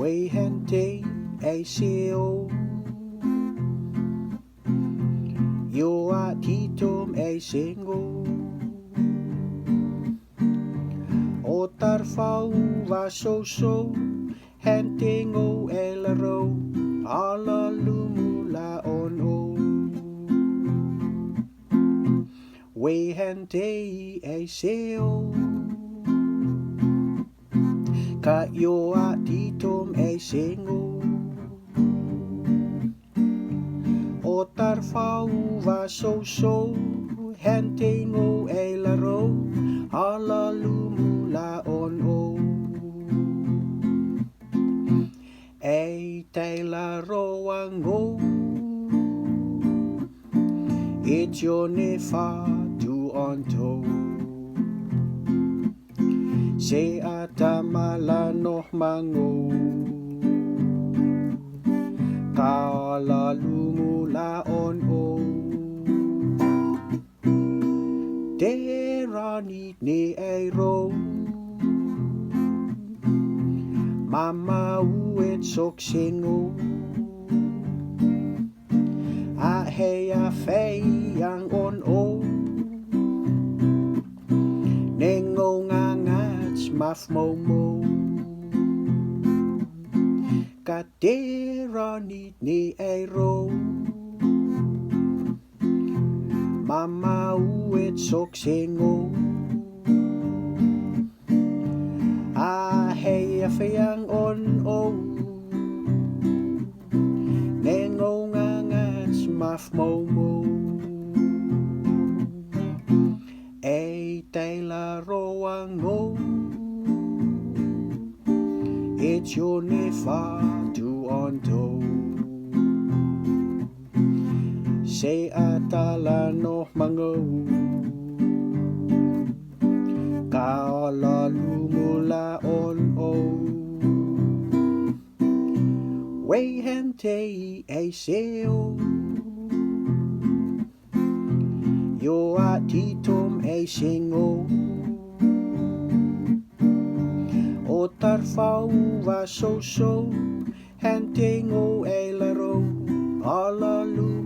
way hente ai seo yo a titom ai sengo o tarfau va so hentingo elaro ala lumula on o way hente ai seo ka yo a titom ai sengo o tarfau va so hentingo elaro ala lumula on o ei teila roango it's your nefa do on toe se atamala noh mango kala lumula on o Terani ni ei ro Mama uet sok singo a hei a fei yang on o Nengo ngangats maf momo Katerani ni ei ro Mama uet sok singo a hei a feiang on o Nengo ngangats maf momo Ei teila roango It's your nefa do on toe Se atala noh mango Kaala lumula on o Way hente ai seo Yo a titom ai singo O tarfau va so hentingo ai laro ala lumula